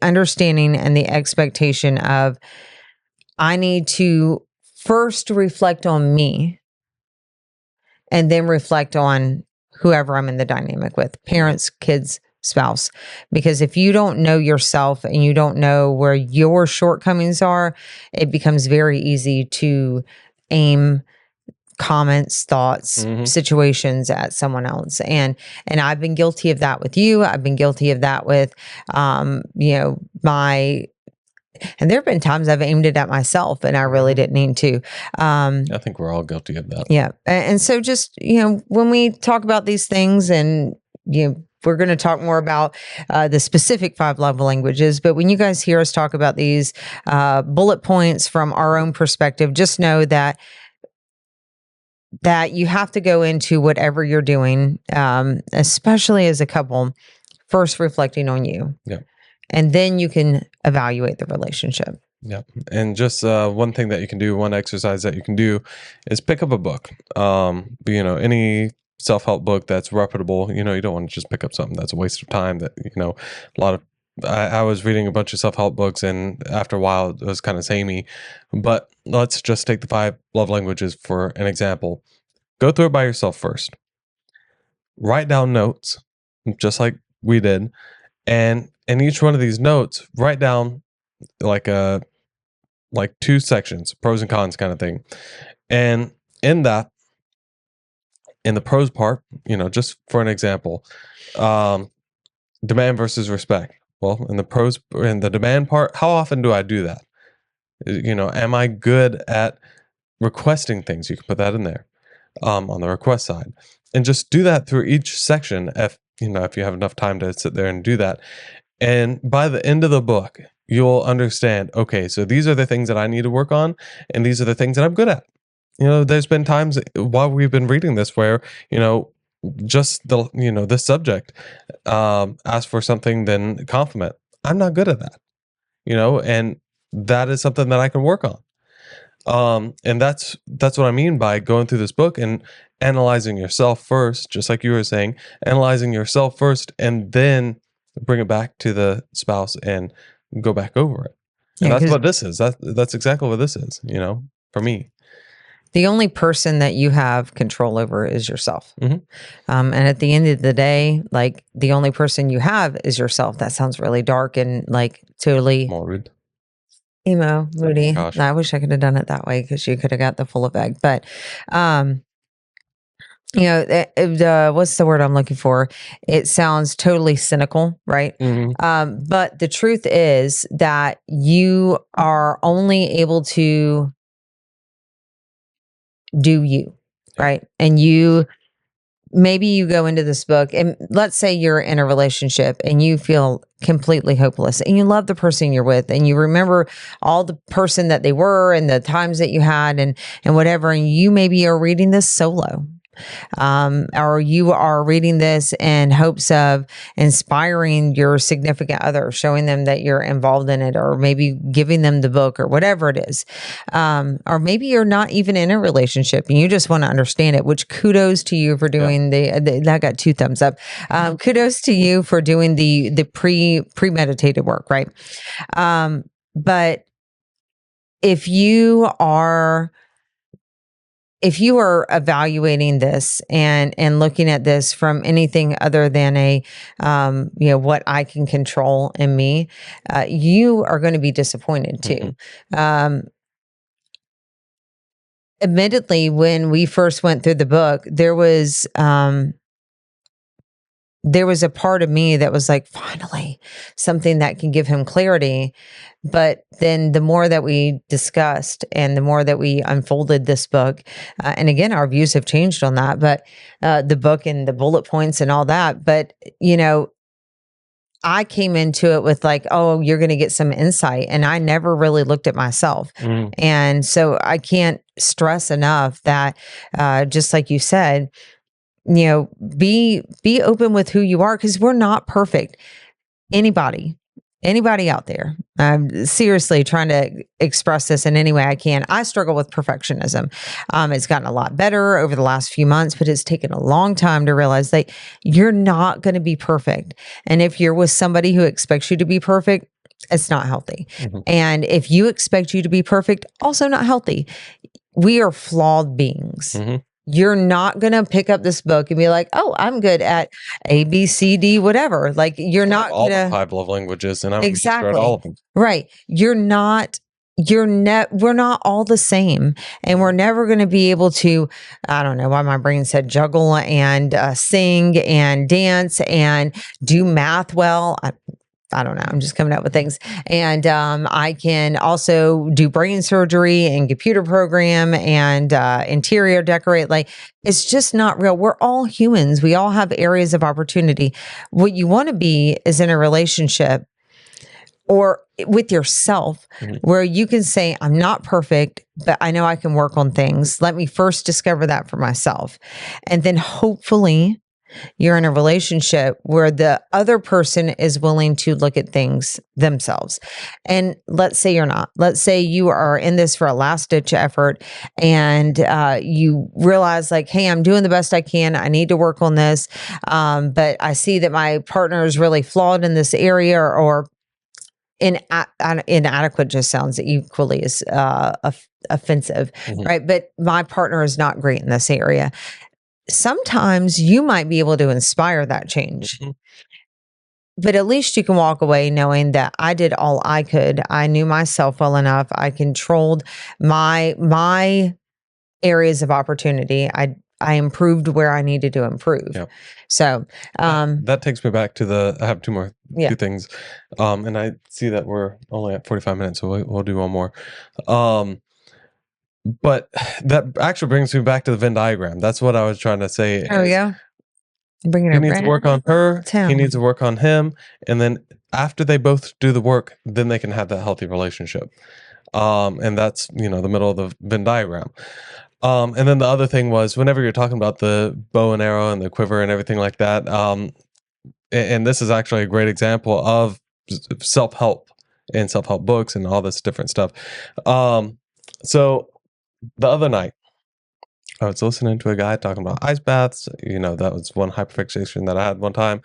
understanding and the expectation of, I need to first reflect on me and then reflect on whoever I'm in the dynamic with, parents, kids, spouse. Because if you don't know yourself and you don't know where your shortcomings are, it becomes very easy to aim comments, thoughts, situations at someone else. And I've been guilty of that with you. I've been guilty of that with, and there have been times I've aimed it at myself and I really didn't need to. I think we're all guilty of that. Yeah. And so just, when we talk about these things, and, we're going to talk more about the specific 5 love languages, but when you guys hear us talk about these bullet points from our own perspective, just know that you have to go into whatever you're doing, especially as a couple, first reflecting on you. Yeah. And then you can evaluate the relationship. Yeah. And just one thing that you can do, one exercise that you can do, is pick up a book. Any self-help book that's reputable. You don't want to just pick up something that's a waste of time. That, a lot of, I was reading a bunch of self-help books, and after a while it was kind of samey. But let's just take the 5 love languages for an example. Go through it by yourself first. Write down notes, just like we did. And in each one of these notes, write down like 2 sections, pros and cons kind of thing. And in that, in the pros part, just for an example, demand versus respect. Well, in the demand part, how often do I do that? Am I good at requesting things? You can put that in there, on the request side, and just do that through each section. If you have enough time to sit there and do that. And by the end of the book, you'll understand, okay, so these are the things that I need to work on, and these are the things that I'm good at. There's been times while we've been reading this where, just this subject, ask for something, then compliment. I'm not good at that, and that is something that I can work on. And that's what I mean by going through this book and analyzing yourself first, just like you were saying, analyzing yourself first, and then bring it back to the spouse and go back over it. And that's what this is. That's exactly what this is, for me. The only person that you have control over is yourself. Mm-hmm. And at the end of the day, like, the only person you have is yourself. That sounds really dark and like totally morbid. Emo, moody. Gosh. I wish I could have done it that way, because you could have got the full effect. But, what's the word I'm looking for? It sounds totally cynical, right? Mm-hmm. But the truth is that you are only able to do you, right? And maybe you go into this book, and let's say you're in a relationship and you feel completely hopeless, and you love the person you're with, and you remember all the person that they were and the times that you had and whatever, and you maybe are reading this solo. Or you are reading this in hopes of inspiring your significant other, showing them that you're involved in it, or maybe giving them the book or whatever it is. Or maybe you're not even in a relationship and you just want to understand it, which kudos to you for doing that got 2 thumbs up. Kudos to you for doing the premeditated work, right? But if you are if you are evaluating this and looking at this from anything other than a what I can control in me, you are going to be disappointed too. Admittedly, when we first went through the book, there was a part of me that was like, finally, something that can give him clarity. But then the more that we discussed and the more that we unfolded this book, and again, our views have changed on that, but the book and the bullet points and all that. But, I came into it with like, oh, you're going to get some insight. And I never really looked at myself. And so I can't stress enough that, just like you said, be open with who you are, because we're not perfect. Anybody out there, I'm seriously trying to express this in any way I can. I struggle with perfectionism. It's gotten a lot better over the last few months, but it's taken a long time to realize that you're not going to be perfect. And if you're with somebody who expects you to be perfect, it's not healthy. And if you expect you to be perfect, also not healthy. We are flawed beings. You're not going to pick up this book and be like, oh, I'm good at A, B, C, D, whatever. Like, you're not all going to. the 5 love languages, and I'm Exactly. all of them. Right. We're not all the same, and we're never going to be able to, I don't know why my brain said juggle and sing and dance and do math well. I don't know. I'm just coming up with things. And I can also do brain surgery and computer program and interior decorate. Like, it's just not real. We're all humans. We all have areas of opportunity. What you want to be is in a relationship or with yourself where you can say, I'm not perfect, but I know I can work on things. Let me first discover that for myself. And then hopefully you're in a relationship where the other person is willing to look at things themselves. And let's say you're not. Let's say you are in this for a last ditch effort and you realize like, hey, I'm doing the best I can. I need to work on this. But I see that my partner is really flawed in this area, or inadequate just sounds equally as offensive, right? But my partner is not great in this area. Sometimes you might be able to inspire that change. But at least you can walk away knowing that I did all I could. I knew myself well enough. I controlled my areas of opportunity. I improved where I needed to improve. Yep. So that takes me back to I have two things. And I see that we're only at 45 minutes, so we'll do one more. But that actually brings me back to the Venn diagram. That's what I was trying to say. Oh, yeah. He needs to work on her. He needs to work on him. And then after they both do the work, then they can have that healthy relationship. And that's, the middle of the Venn diagram. And then the other thing was, whenever you're talking about the bow and arrow and the quiver and everything like that, and this is actually a great example of self-help and self-help books and all this different stuff. So the other night, I was listening to a guy talking about ice baths. That was one hyperfixation that I had one time.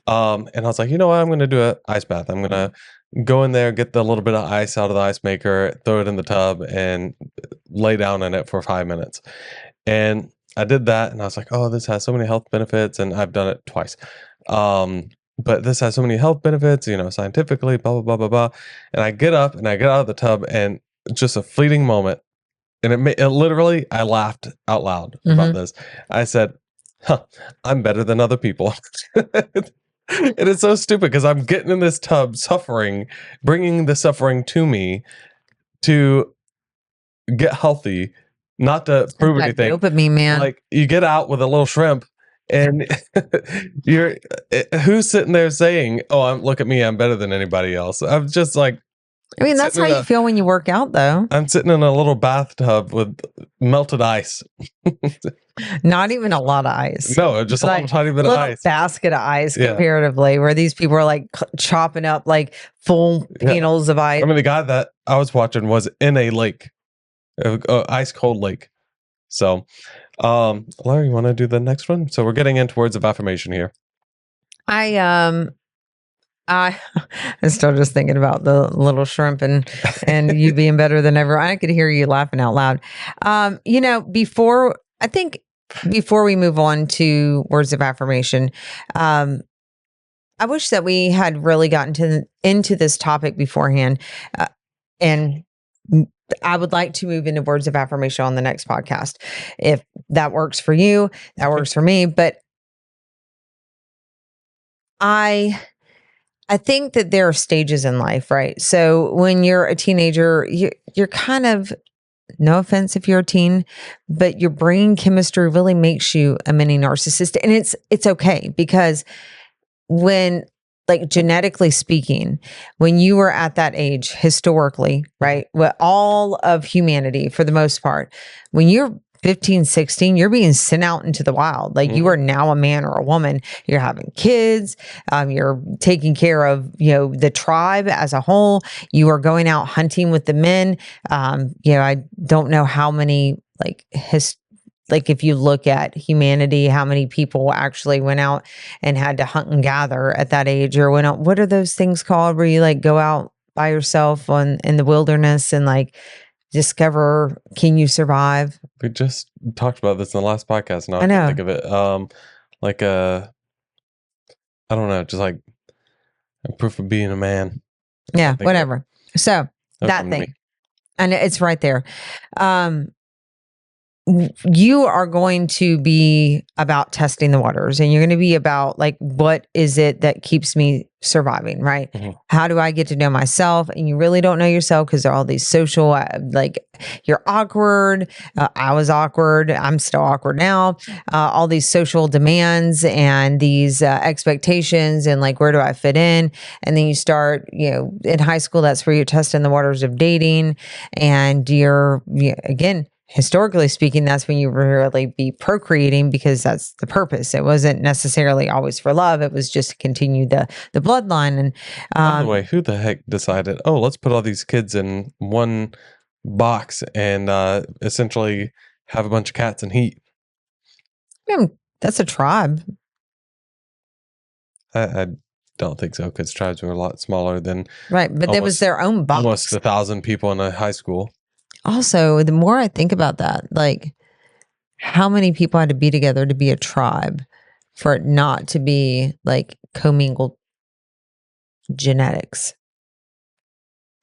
And I was like, you know what? I'm going to do an ice bath. I'm going to go in there, get the little bit of ice out of the ice maker, throw it in the tub, and lay down in it for 5 minutes. And I did that, and I was like, oh, this has so many health benefits, and I've done it twice. But this has so many health benefits, scientifically, blah, blah, blah, blah, blah. And I get up, and I get out of the tub, and just a fleeting moment, and it literally, I laughed out loud about this. I said, I'm better than other people. And it's so stupid because I'm getting in this tub suffering, bringing the suffering to me to get healthy, not to prove anything. Dopamine, man. Like, you get out with a little shrimp and who's sitting there saying, oh, look at me, I'm better than anybody else. I'm just like, that's how you feel when you work out, though. I'm sitting in a little bathtub with melted ice. Not even a lot of ice. No, just a little tiny bit of ice. Basket of ice comparatively, where these people are like chopping up like full panels of ice. I mean, the guy that I was watching was in a lake, ice cold lake. So, Larry, you want to do the next one? So we're getting into words of affirmation here. I'm still just thinking about the little shrimp and you being better than ever. I could hear you laughing out loud. Before we move on to words of affirmation, I wish that we had really gotten into this topic beforehand, and I would like to move into words of affirmation on the next podcast. If that works for you, that works for me. But I think that there are stages in life, right? So when you're a teenager, you're kind of, no offense if you're a teen, but your brain chemistry really makes you a mini narcissist. And it's okay, because when, like, genetically speaking, when you were at that age, historically, right, with all of humanity for the most part, when you're 15, 16, you're being sent out into the wild. Like, you are now a man or a woman. You're having kids. You're taking care of, the tribe as a whole. You are going out hunting with the men. I don't know how many, like if you look at humanity, how many people actually went out and had to hunt and gather at that age, or went out. What are those things called where you like go out by yourself in the wilderness and like discover, can you survive? We just talked about this in the last podcast. Now I I know. can think of it. I don't know, just like a proof of being a man. Yeah, whatever. So that thing, me. and it's right there. You are going to be about testing the waters, and you're going to be about, like, what is it that keeps me surviving, right? How do I get to know myself? And you really don't know yourself because there are all these social, you're awkward. I was awkward. I'm still awkward now. All these social demands and these expectations, and like, where do I fit in? And then you start, in high school, that's where you're testing the waters of dating, and again, historically speaking, that's when you really be procreating, because that's the purpose. It wasn't necessarily always for love. It was just to continue the bloodline. And by the way, who the heck decided, let's put all these kids in one box and essentially have a bunch of cats and heat? That's a tribe. I don't think so, because tribes were a lot smaller than right. But there was their own box. Almost 1,000 people in a high school. Also, the more I think about that, like, how many people had to be together to be a tribe for it not to be like commingled genetics?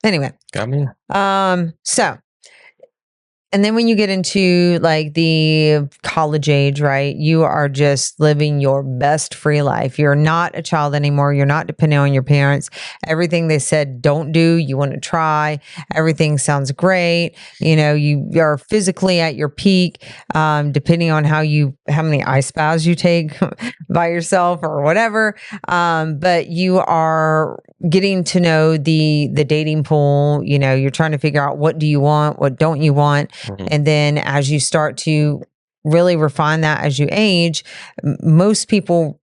Anyway. Got me. So, and then when you get into like the college age, right, you are just living your best free life. You're not a child anymore. You're not depending on your parents. Everything they said don't do, you want to try. Everything sounds great. You are physically at your peak, depending on how many ice baths you take by yourself or whatever. But you are getting to know the dating pool. You're trying to figure out, what do you want? What don't you want? And then as you start to really refine that as you age, most people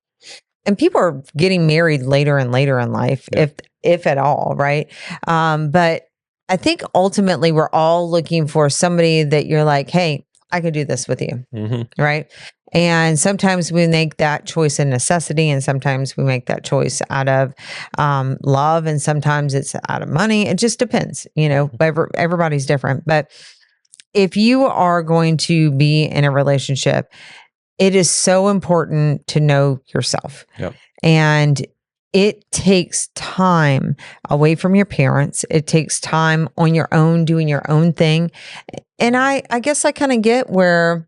are getting married later and later in life, if at all, right? But I think ultimately we're all looking for somebody that you're like, hey, I could do this with you, right? And sometimes we make that choice in necessity, and sometimes we make that choice out of love, and sometimes it's out of money. It just depends, everybody's different. But if you are going to be in a relationship, it is so important to know yourself. Yep. And it takes time away from your parents. It takes time on your own, doing your own thing. And I guess I kind of get where,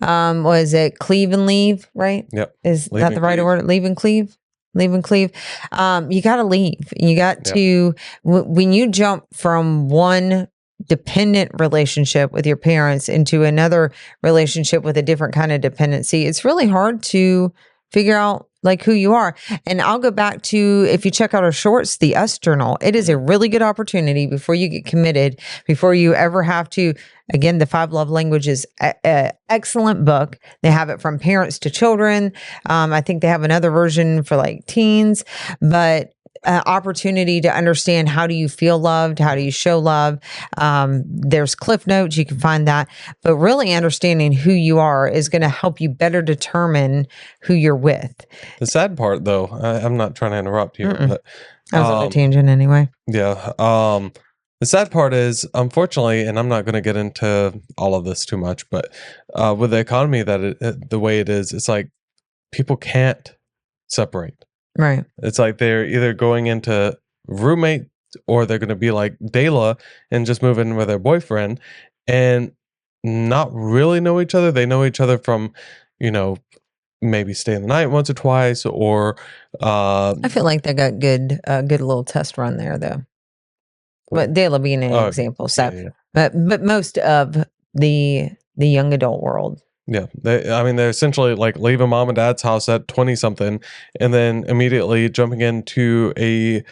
was it cleave and leave, right? Yep. Is that the right word? Leave and cleave? Leave and cleave. You got to leave. You got to, when you jump from one dependent relationship with your parents into another relationship with a different kind of dependency, it's really hard to figure out like who you are. And I'll go back to, if you check out our shorts, the Us Journal, it is a really good opportunity before you get committed, before you ever have to, again, the 5 Love Languages, excellent book. They have it from parents to children. I think they have another version for like teens, but opportunity to understand how do you feel loved, how do you show love. There's Cliff Notes, you can find that, but really understanding who you are is going to help you better determine who you're with. The sad part, though, I'm not trying to interrupt here, but I was on a tangent anyway. Yeah. The sad part is, unfortunately, and I'm not going to get into all of this too much, but with the economy the way it is, it's like people can't separate. Right. It's like they're either going into roommate or they're going to be like Dayla and just move in with their boyfriend and not really know each other. They know each other from, maybe staying the night once or twice, or I feel like they got good little test run there though. But Dayla being an example. So, yeah. But most of the young adult world. Yeah. They're essentially like leaving mom and dad's house at 20 something and then immediately jumping into a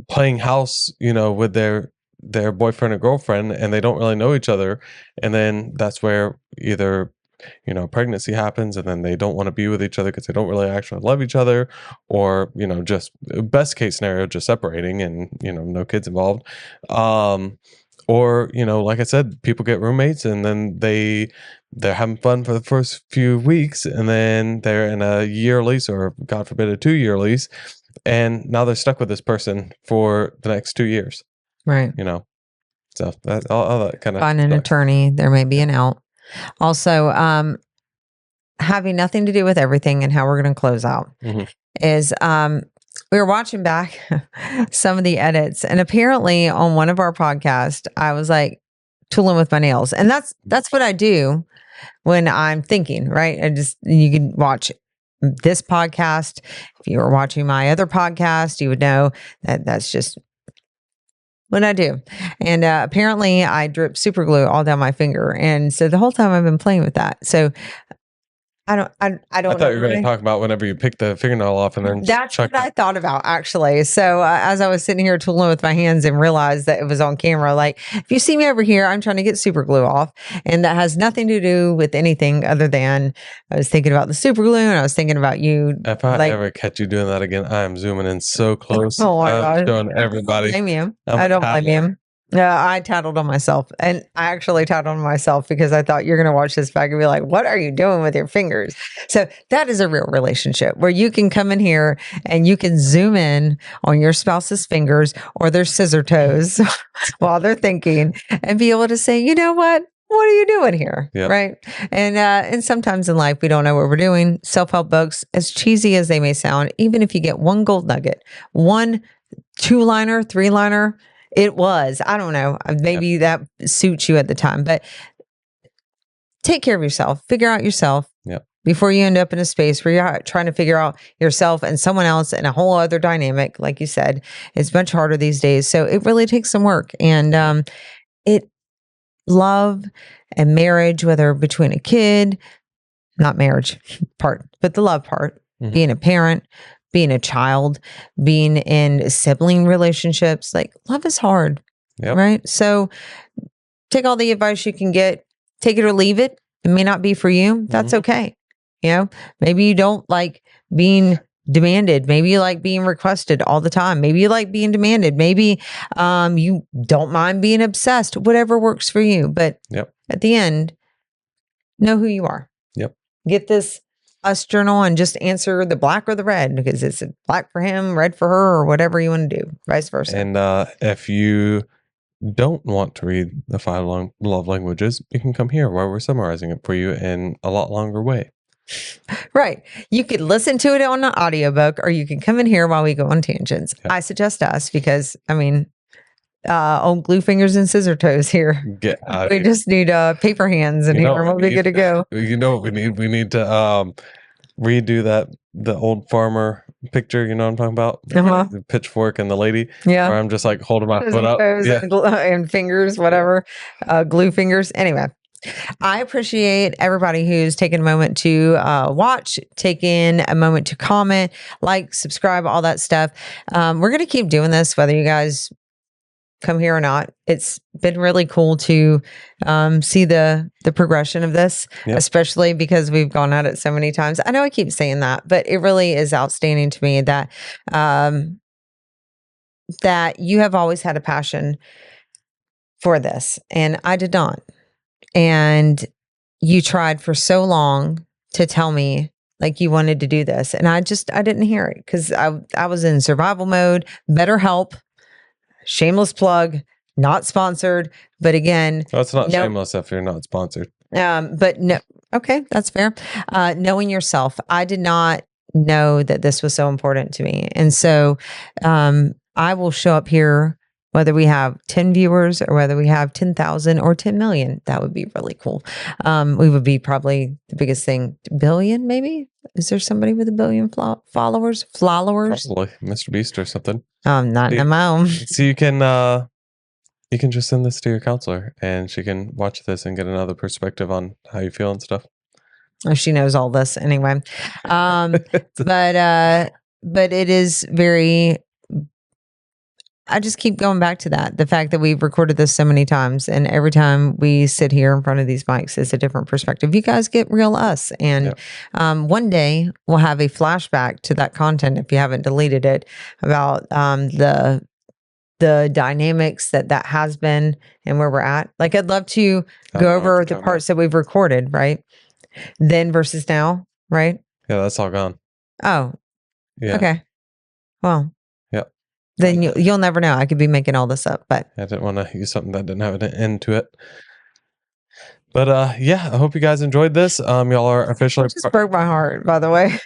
playing house, with their boyfriend or girlfriend, and they don't really know each other. And then that's where either, pregnancy happens and then they don't want to be with each other because they don't really actually love each other, or, just best case scenario, just separating and, no kids involved. Or, like I said, people get roommates and then they're having fun for the first few weeks and then they're in a year lease or God forbid a 2-year lease. And now they're stuck with this person for the next 2 years. Right. So that all that kind of find an attorney. There may be an out. Also, having nothing to do with everything and how we're going to close out is we were watching back some of the edits, and apparently on one of our podcasts, I was like tooling with my nails, and that's what I do when I'm thinking. Right, you can watch this podcast. If you were watching my other podcast, you would know that that's just what I do. And apparently I drip super glue all down my finger. And so the whole time I've been playing with that. So I thought you were going to talk about whenever you pick the fingernail off and then that's what I thought about actually. So as I was sitting here tooling with my hands and realized that it was on camera, like if you see me over here, I'm trying to get super glue off, and that has nothing to do with anything other than I was thinking about the super glue and I was thinking about you. If I ever catch you doing that again, I am zooming in so close. Oh my gosh. Showing everybody. I don't blame you. I tattled on myself, and I actually tattled on myself because I thought you're going to watch this back and be like, what are you doing with your fingers? So that is a real relationship where you can come in here and you can zoom in on your spouse's fingers or their scissor toes while they're thinking and be able to say, you know what are you doing here? Yep. Right. And sometimes in life, we don't know what we're doing. Self-help books, as cheesy as they may sound, even if you get one gold nugget, one 2-liner, 3-liner, I don't know, maybe that suits you at the time, but take care of yourself, figure out yourself before you end up in a space where you're trying to figure out yourself and someone else and a whole other dynamic. Like you said, it's much harder these days. So it really takes some work, and love and marriage, whether between a kid, not marriage part, but the love part, being a parent, being a child, being in sibling relationships, like love is hard, right? So take all the advice you can get, take it or leave it. It may not be for you. That's okay. Maybe you don't like being demanded. Maybe you like being requested all the time. Maybe you like being demanded. Maybe you don't mind being obsessed, whatever works for you. But at the end, know who you are. Get this us journal and just answer the black or the red, because it's black for him, red for her, or whatever you want to do, vice versa. And if you don't want to read the 5 love languages, you can come here where we're summarizing it for you in a lot longer way. Right. You could listen to it on an audiobook, or you can come in here while we go on tangents. I suggest us because, old glue fingers and scissor toes here. Get out we just need paper hands in here and we'll be good to go. You know what we need? We need to redo the old farmer picture, you know what I'm talking about? The pitchfork and the lady. Yeah. Where I'm just like holding my foot up. And fingers, whatever. Glue fingers. Anyway. I appreciate everybody who's taken a moment to watch, taken a moment to comment, like, subscribe, all that stuff. We're going to keep doing this, whether you guys come here or not. It's been really cool to see the progression of this, especially because we've gone at it so many times. I know I keep saying that, but it really is outstanding to me that that you have always had a passion for this, and I did not. And you tried for so long to tell me like you wanted to do this, and I didn't hear it because I was in survival mode. BetterHelp, shameless plug, not sponsored, but again, Well, it's not no- shameless if you're not sponsored. but no, okay, that's fair. Knowing yourself, I did not know that this was so important to me, and so I will show up here whether we have 10 viewers or whether we have 10,000 or 10 million. That would be really cool. We would be probably the biggest thing. Billion, maybe? Is there somebody with a billion followers? Followers? Probably Mr. Beast or something. Not in my own. So you can just send this to your counselor, and she can watch this and get another perspective on how you feel and stuff. Oh, she knows all this anyway. But it is very. I just keep going back to that. The fact that we've recorded this so many times, and every time we sit here in front of these mics, it's a different perspective. You guys get real us. And one day we'll have a flashback to that content, if you haven't deleted it, about the dynamics that has been and where we're at. Like, I'd love to go over the parts that we've recorded, right? Then versus now, right? Yeah, that's all gone. Oh, yeah. Okay. Well, yeah. Then you'll never know. I could be making all this up, but I didn't want to use something that didn't have an end to it. But yeah, I hope you guys enjoyed this. Y'all are officially. It just broke my heart, by the way.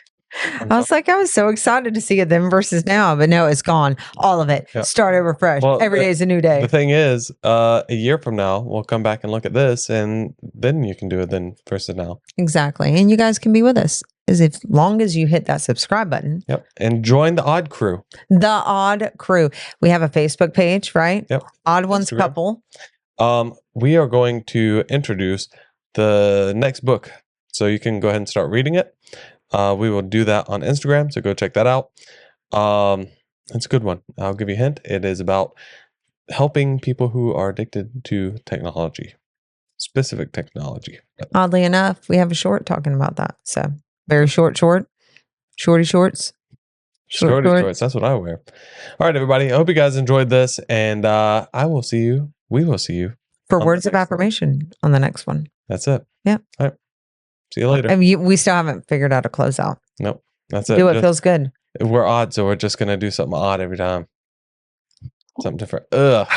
I was so excited to see it then versus now, but no, it's gone. All of it. Yeah. Start over fresh. Well, Every day is a new day. The thing is, a year from now, we'll come back and look at this, and then you can do it then versus now. Exactly. And you guys can be with us as long as you hit that subscribe button. Yep. And join the Odd Crew. The Odd Crew. We have a Facebook page, right? Yep. Odd Ones Couple. We are going to introduce the next book, so you can go ahead and start reading it. We will do that on Instagram, so go check that out. It's a good one. I'll give you a hint. It is about helping people who are addicted to technology, specific technology. Oddly enough, we have a short talking about that. So very shorty shorts. Shorty shorts. That's what I wear. All right, everybody. I hope you guys enjoyed this, and we will see you for words of affirmation on the next one. That's it. Yeah. All right. See you later. And we still haven't figured out a closeout. Nope. That's it. Do what feels good. We're odd, so we're just going to do something odd every time. Something different. Ugh.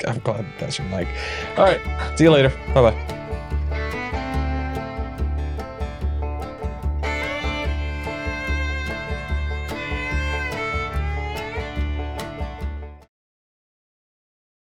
I'm glad that's your mic. All right. See you later. Bye-bye.